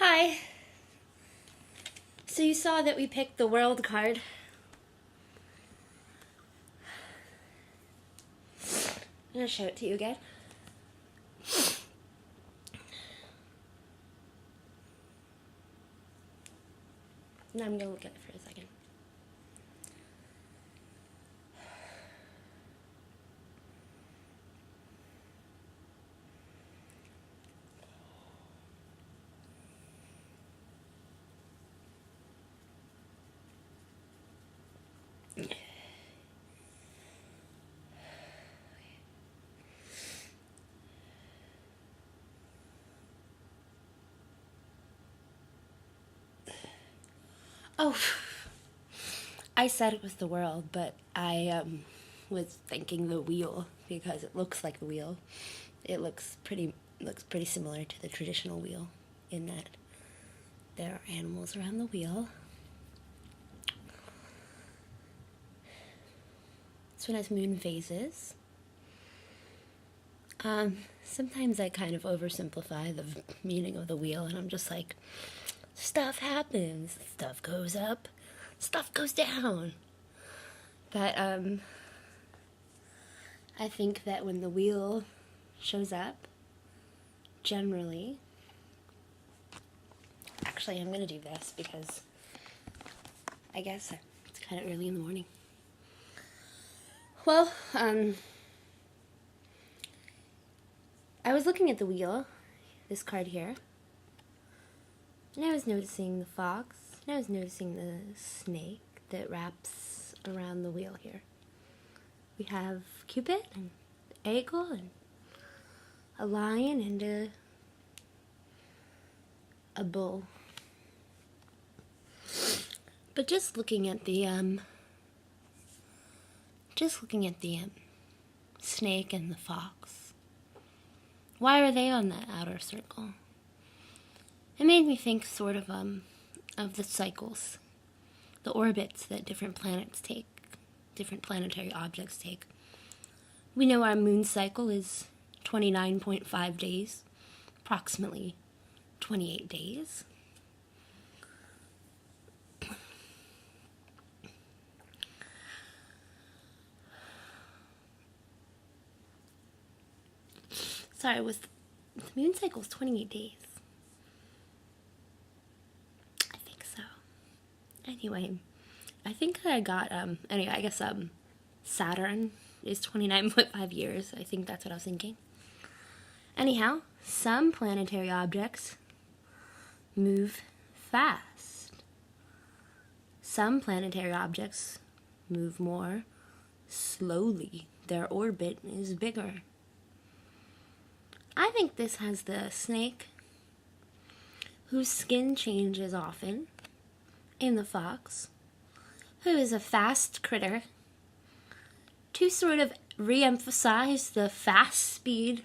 Hi. So you saw that we picked the world card. I'm going to show it to you again. Now I'm going to look at it for a second. Oh, I said it was the world, but I was thinking the wheel because it looks like a wheel. It looks pretty similar to the traditional wheel in that there are animals around the wheel. This one has moon phases. Sometimes I kind of oversimplify the meaning of the wheel, and I'm just like, stuff happens, stuff goes up, stuff goes down. But I think that when the wheel shows up, generally, actually I'm going to do this because I guess it's kind of early in the morning. Well, I was looking at the wheel, this card here, and I was noticing the fox, and I was noticing the snake that wraps around the wheel here. We have Cupid, and eagle, and a lion, and a bull. But just looking at the snake and the fox, why are they on that outer circle? It made me think sort of the cycles, the orbits that different planets take, different planetary objects take. We know our moon cycle is 29.5 days, approximately 28 days. Sorry, the moon cycle is 28 days. I think so. Anyway, I think that I got, I guess, Saturn is 29.5 years. I think that's what I was thinking. Anyhow, some planetary objects move fast. Some planetary objects move more slowly. Their orbit is bigger. I think this has the snake, whose skin changes often, and the fox, who is a fast critter, to sort of re-emphasize the fast speed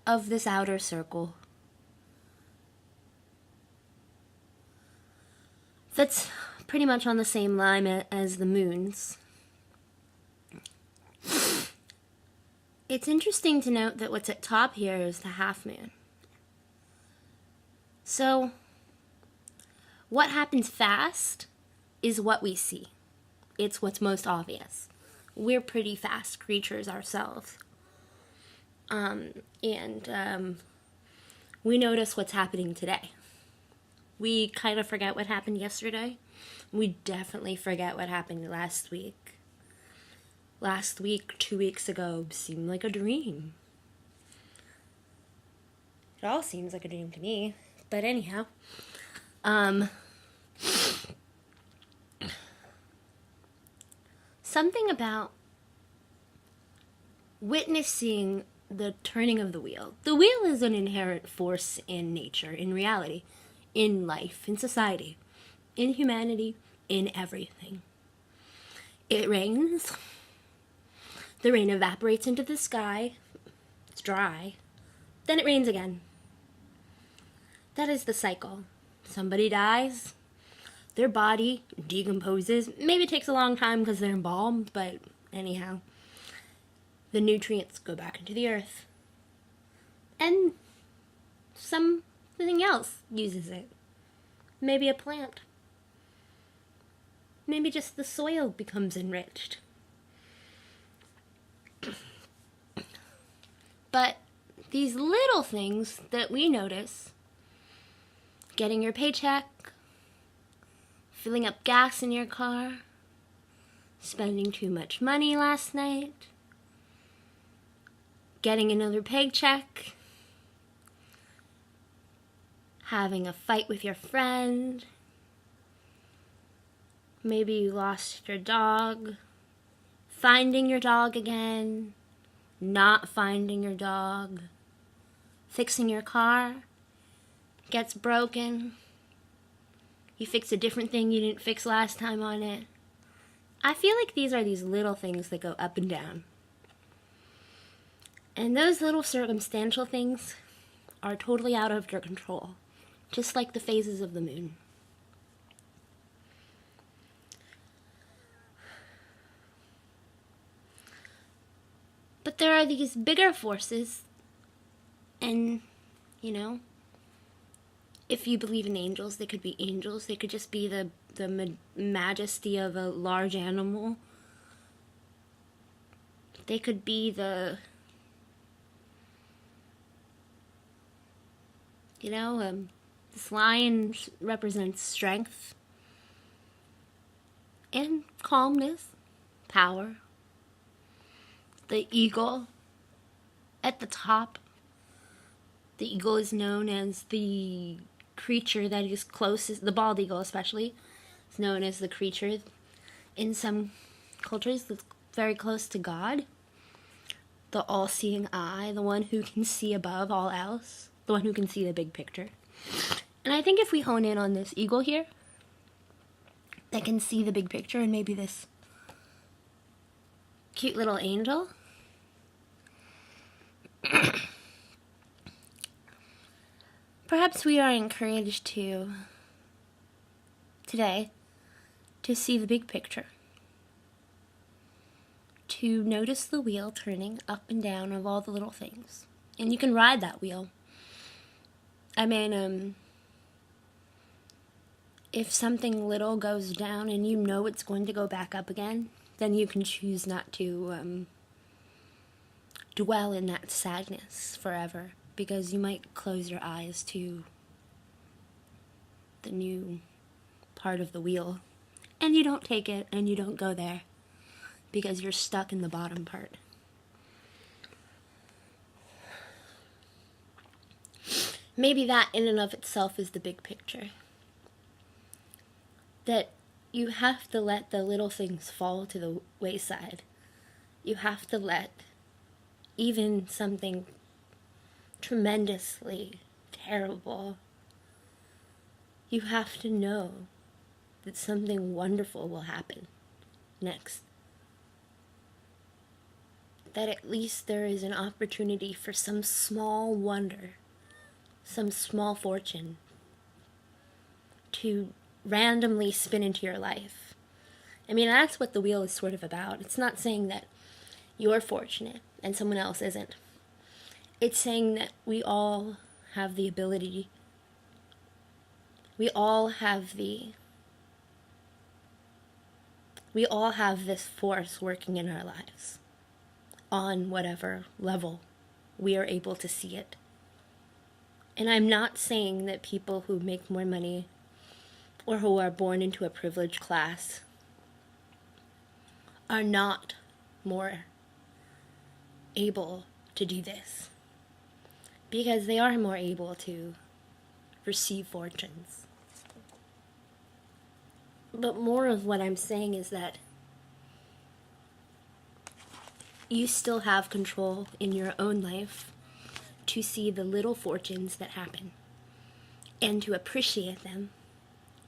of this outer circle. That's pretty much on the same line as the moons. It's interesting to note that what's at top here is the half moon. So, what happens fast is what we see. It's what's most obvious. We're pretty fast creatures ourselves. We notice what's happening today. We kind of forget what happened yesterday. We definitely forget what happened last week. Last week, 2 weeks ago, seemed like a dream. It all seems like a dream to me. But anyhow, something about witnessing the turning of the wheel. The wheel is an inherent force in nature, in reality, in life, in society, in humanity, in everything. It rains. The rain evaporates into the sky. It's dry. Then it rains again. That is the cycle. Somebody dies. Their body decomposes. Maybe it takes a long time because they're embalmed, but anyhow. The nutrients go back into the earth. And something else uses it. Maybe a plant. Maybe just the soil becomes enriched. But these little things that we notice, getting your paycheck, filling up gas in your car, spending too much money last night, getting another paycheck, having a fight with your friend, maybe you lost your dog, finding your dog again, not finding your dog, fixing your car, gets broken, you fix a different thing you didn't fix last time on it. I feel like these are these little things that go up and down. And those little circumstantial things are totally out of your control, just like the phases of the moon. But there are these bigger forces, and, if you believe in angels, they could be angels. They could just be the majesty of a large animal. They could be this lion represents strength and calmness, power. The eagle at the top. The eagle is known as the creature that is closest, the bald eagle especially, is known as the creature in some cultures that's very close to God. The all-seeing eye, the one who can see above all else, the one who can see the big picture. And I think if we hone in on this eagle here, that can see the big picture, and maybe this cute little angel, perhaps we are encouraged today to see the big picture, to notice the wheel turning up and down of all the little things. And you can ride that wheel. I mean, if something little goes down and you know it's going to go back up again, then you can choose not to dwell in that sadness forever, because you might close your eyes to the new part of the wheel, and you don't take it and you don't go there because you're stuck in the bottom part. Maybe that in and of itself is the big picture. That you have to let the little things fall to the wayside. You have to let even something tremendously terrible, you have to know that something wonderful will happen next. That at least there is an opportunity for some small wonder, some small fortune to randomly spin into your life. I mean, that's what the wheel is sort of about. It's not saying that you're fortunate and someone else isn't. It's saying that we all have the ability, we all have this force working in our lives on whatever level we are able to see it. And I'm not saying that people who make more money or who are born into a privileged class are not more able to do this, because they are more able to receive fortunes. But more of what I'm saying is that you still have control in your own life to see the little fortunes that happen and to appreciate them,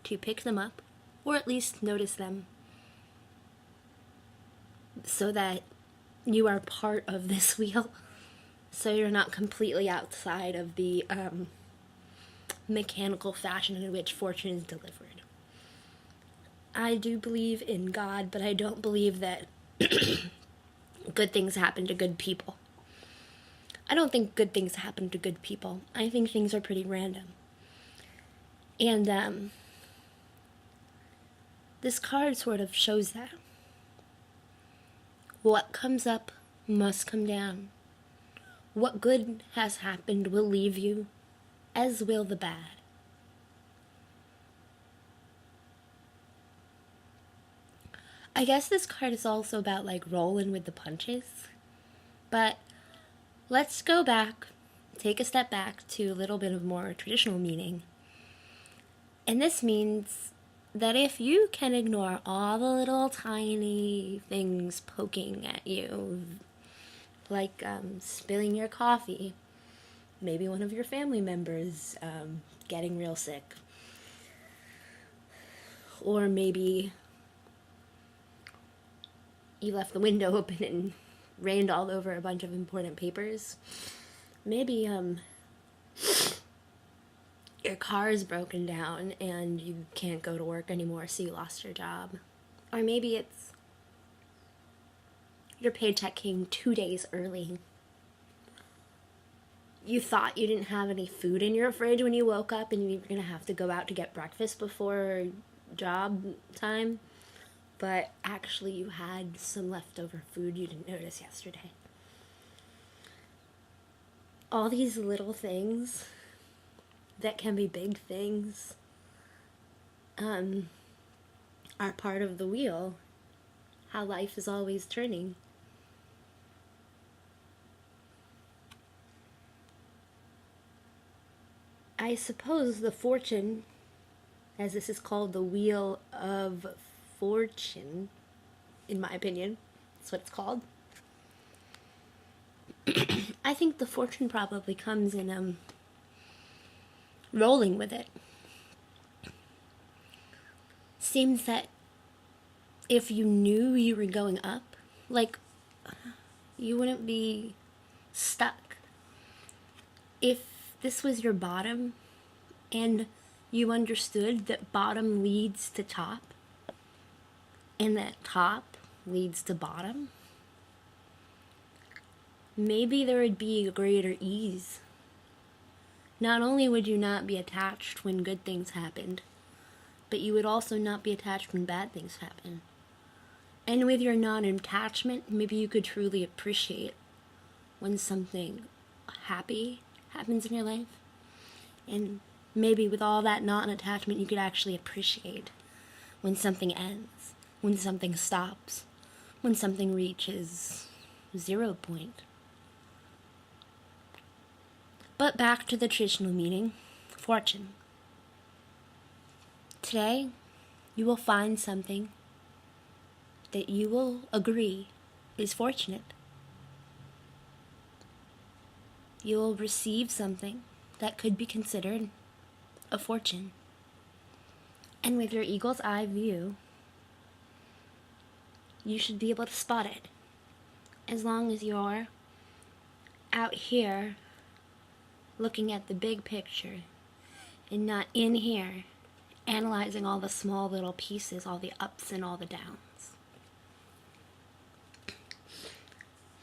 to pick them up, or at least notice them, so that you are part of this wheel, so you're not completely outside of the mechanical fashion in which fortune is delivered. I do believe in God, but I don't believe that good things happen to good people. I don't think good things happen to good people. I think things are pretty random. And This card sort of shows that. What comes up must come down. What good has happened will leave you, as will the bad. I guess this card is also about like rolling with the punches. But let's go back, take a step back to a little bit of more traditional meaning. And this means that if you can ignore all the little tiny things poking at you, like spilling your coffee, maybe one of your family members getting real sick, or maybe you left the window open and rained all over a bunch of important papers. Maybe your car is broken down and you can't go to work anymore, so you lost your job. Or maybe it's your paycheck came 2 days early. You thought you didn't have any food in your fridge when you woke up and you were going to have to go out to get breakfast before job time. But actually you had some leftover food you didn't notice yesterday. All these little things that can be big things are part of the wheel, how life is always turning. I suppose the fortune, as this is called the Wheel of Fortune, in my opinion, that's what it's called. I think the fortune probably comes in rolling with it. Seems that if you knew you were going up, like, you wouldn't be stuck. If this was your bottom and you understood that bottom leads to top and that top leads to bottom, maybe there would be a greater ease. Not only would you not be attached when good things happened, but you would also not be attached when bad things happen. And with your non-attachment, maybe you could truly appreciate when something happy happens in your life. And maybe with all that non-attachment, you could actually appreciate when something ends, when something stops, when something reaches 0 point. But back to the traditional meaning, fortune. Today, you will find something that you will agree is fortunate. You will receive something that could be considered a fortune. And with your eagle's eye view, you should be able to spot it. As long as you're out here looking at the big picture and not in here analyzing all the small little pieces, all the ups and all the downs. I'm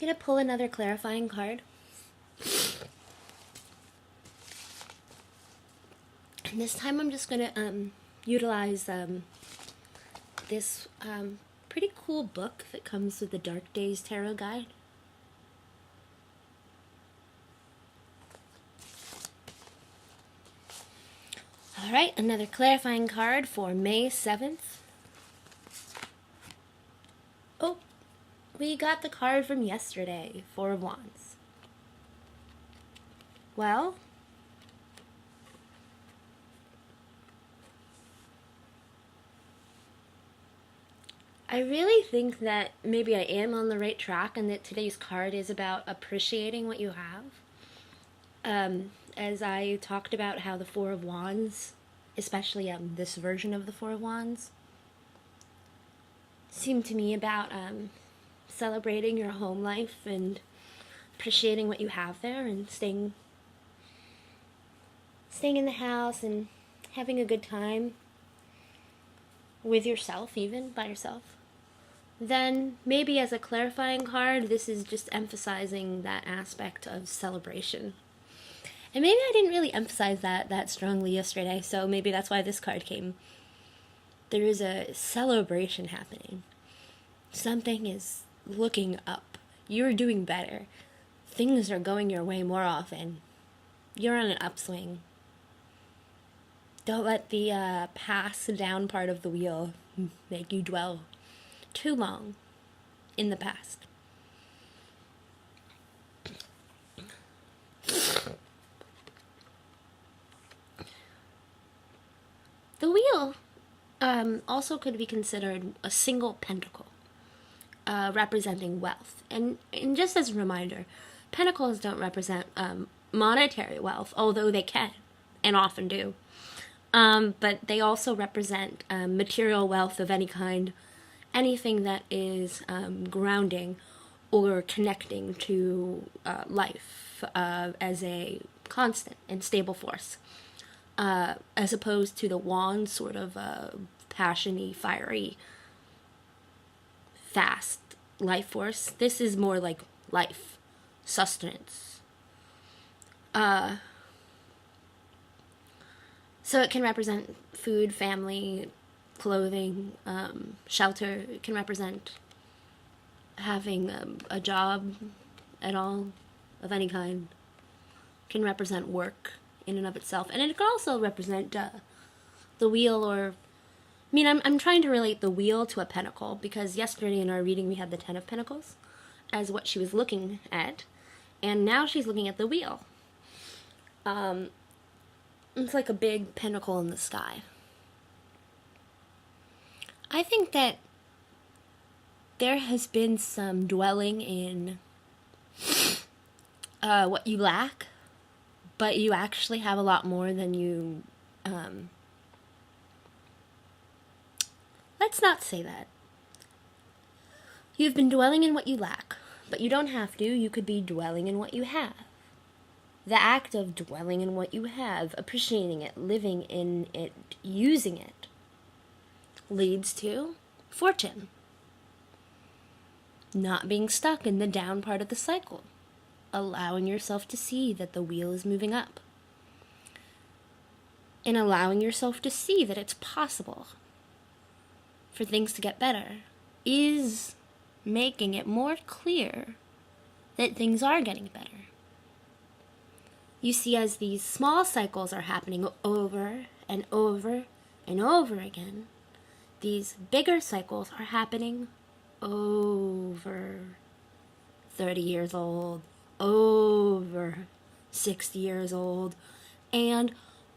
going to pull another clarifying card. And this time I'm just going to utilize this pretty cool book that comes with the Dark Days Tarot Guide. Alright, another clarifying card for May 7th. Oh, we got the card from yesterday, Four of Wands. Well, I really think that maybe I am on the right track and that today's card is about appreciating what you have. As I talked about how the Four of Wands, especially this version of the Four of Wands, seemed to me about celebrating your home life and appreciating what you have there and staying in the house and having a good time with yourself, even by yourself. Then maybe as a clarifying card, this is just emphasizing that aspect of celebration. And maybe I didn't really emphasize that strongly yesterday, so maybe that's why this card came. There is a celebration happening. Something is looking up. You're doing better. Things are going your way more often. You're on an upswing. Don't let the pass down part of the wheel make you dwell too long in the past. The wheel also could be considered a single pentacle, representing wealth. And just as a reminder, pentacles don't represent monetary wealth, although they can and often do. But they also represent material wealth of any kind, anything that is grounding or connecting to life as a constant and stable force. As opposed to the wand, sort of passion-y, fiery, fast life force. This is more like life, sustenance. So it can represent food, family, clothing, shelter. It can represent having a job at all, of any kind. It can represent work in and of itself. And it can also represent the wheel, or... I mean, I'm trying to relate the wheel to a pentacle, because yesterday in our reading we had the Ten of Pentacles as what she was looking at, and now she's looking at the wheel. It's like a big pentacle in the sky. I think that there has been some dwelling in what you lack, but you actually have a lot more than you... Let's not say that. You've been dwelling in what you lack, but you don't have to. You could be dwelling in what you have. The act of dwelling in what you have, appreciating it, living in it, using it, leads to fortune. Not being stuck in the down part of the cycle. Allowing yourself to see that the wheel is moving up. And allowing yourself to see that it's possible for things to get better is making it more clear that things are getting better. You see, as these small cycles are happening over and over and over again, these bigger cycles are happening over 30 years old, over 60 years old, and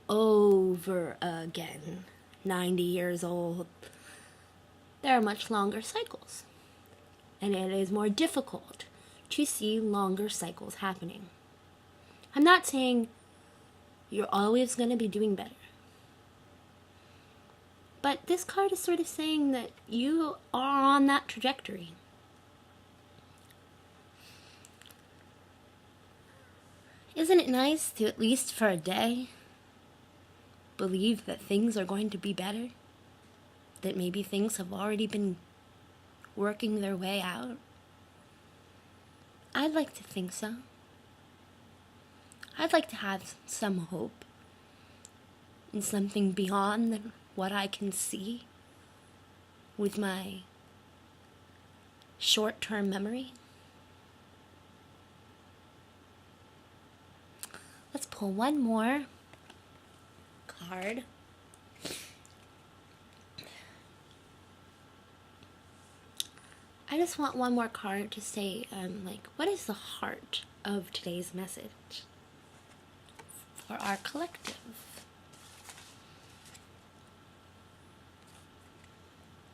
over again, 90 years old. There are much longer cycles, and it is more difficult to see longer cycles happening. I'm not saying you're always going to be doing better, but this card is sort of saying that you are on that trajectory. Isn't it nice to, at least for a day, believe that things are going to be better? That maybe things have already been working their way out? I'd like to think so. I'd like to have some hope in something beyond than what I can see with my short-term memory. Let's pull one more card. I just want one more card to say, what is the heart of today's message for our collective?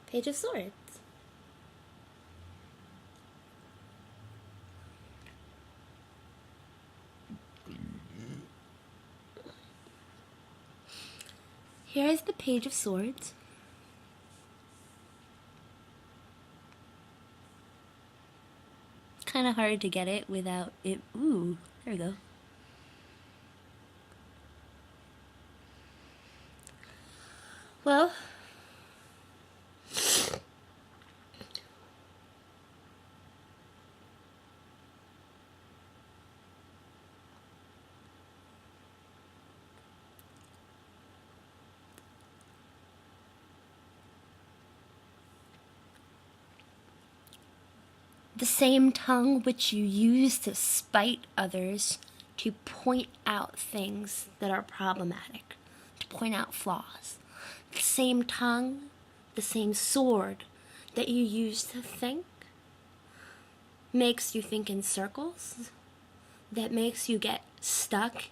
Page of Swords. Here is the Page of Swords. Kind of hard to get it without it. Ooh, there we go. Well, The same tongue which you use to spite others, to point out things that are problematic, to point out flaws. The same tongue, the same sword that you use to think, makes you think in circles, that makes you get stuck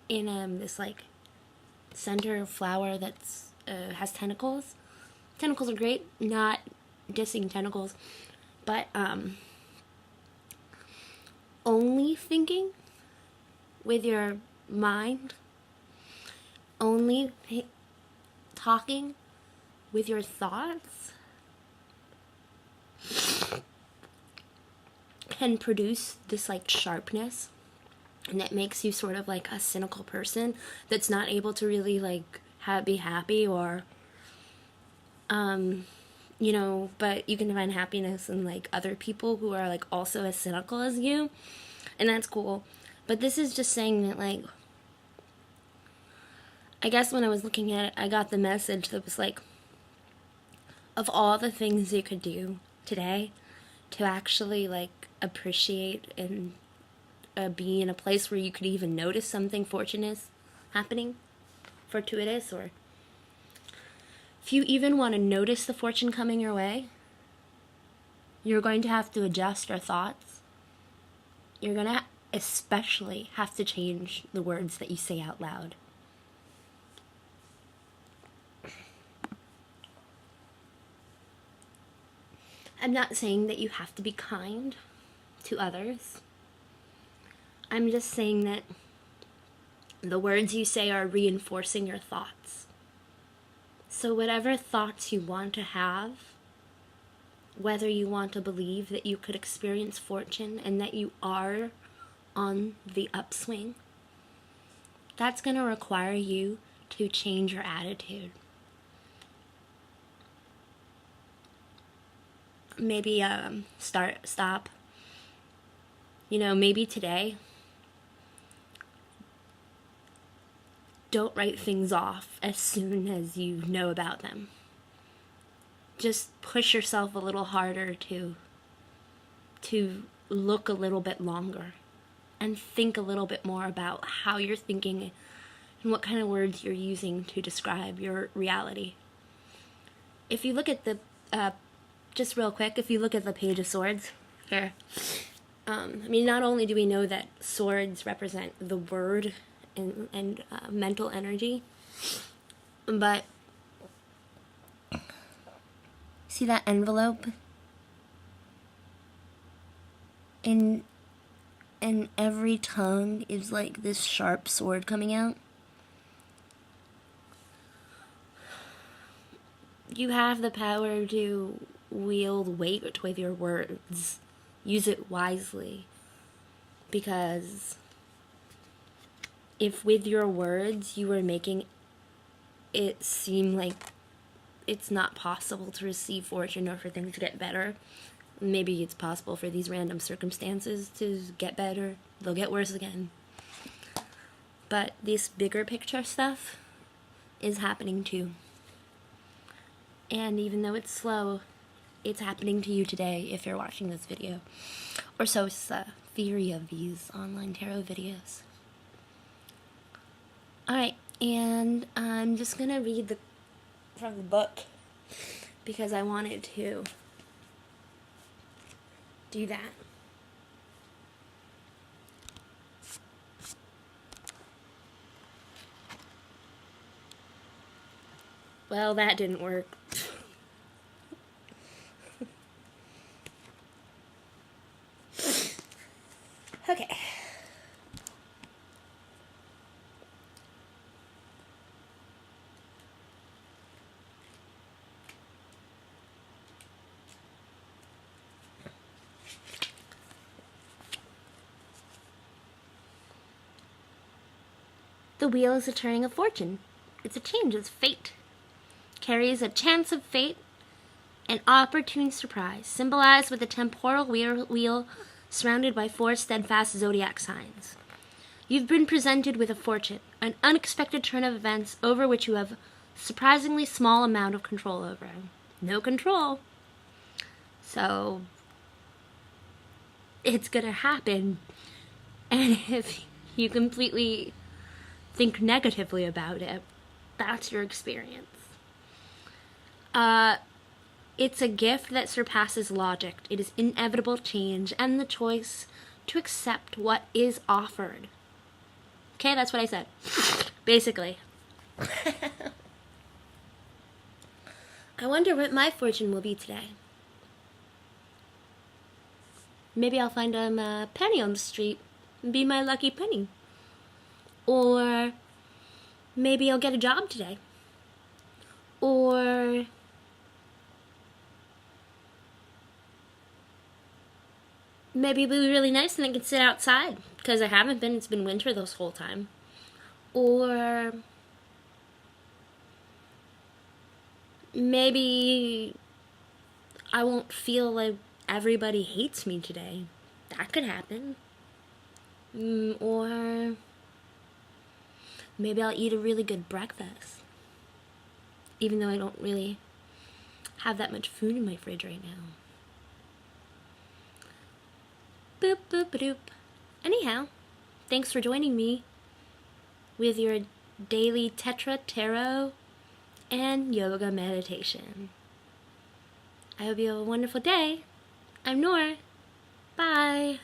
in this like center flower that's has tentacles. Tentacles are great, not dissing tentacles, but only thinking with your mind, only talking with your thoughts can produce this like sharpness, and that makes you sort of like a cynical person that's not able to really like be happy, or you know, but you can find happiness in like other people who are like also as cynical as you, and that's cool. But this is just saying that, like, I guess when I was looking at it, I got the message that was like, of all the things you could do today to actually like appreciate and be in a place where you could even notice something fortunate happening, fortuitous, or if you even want to notice the fortune coming your way, you're going to have to adjust your thoughts. You're going to especially have to change the words that you say out loud. I'm not saying that you have to be kind to others. I'm just saying that the words you say are reinforcing your thoughts. So whatever thoughts you want to have, whether you want to believe that you could experience fortune and that you are on the upswing, that's going to require you to change your attitude. Maybe stop. You know, maybe today, don't write things off as soon as you know about them. Just push yourself a little harder to look a little bit longer and think a little bit more about how you're thinking and what kind of words you're using to describe your reality. If you look at the, just real quick, if you look at the Page of Swords here, I mean, not only do we know that swords represent the word and mental energy, but see that envelope? And every tongue is like this sharp sword coming out. You have the power to wield weight with your words. Use it wisely. Because if with your words you were making it seem like it's not possible to receive fortune or for things to get better, maybe it's possible for these random circumstances to get better, they'll get worse again. But this bigger picture stuff is happening too. And even though it's slow, it's happening to you today if you're watching this video. Or so it's the theory of these online tarot videos. Alright, and I'm just going to read from the book because I wanted to do that. Well, that didn't work. Okay. The wheel is a turning of fortune. It's a change, it's fate. Carries a chance of fate, an opportune surprise, symbolized with a temporal wheel surrounded by 4 steadfast zodiac signs. You've been presented with a fortune, an unexpected turn of events over which you have surprisingly small amount of control over. No control. So, it's gonna happen. And if you completely think negatively about it, that's your experience. It's a gift that surpasses logic. It is inevitable change and the choice to accept what is offered. Okay, that's what I said. Basically. I wonder what my fortune will be today. Maybe I'll find a penny on the street and be my lucky penny. Or maybe I'll get a job today. Or maybe it'll be really nice and I can sit outside, because I haven't been. It's been winter this whole time. Or maybe I won't feel like everybody hates me today. That could happen. Or maybe I'll eat a really good breakfast, even though I don't really have that much food in my fridge right now. Boop, boop, doop. Anyhow, thanks for joining me with your daily Tetra, tarot, and yoga meditation. I hope you have a wonderful day. I'm Nora. Bye.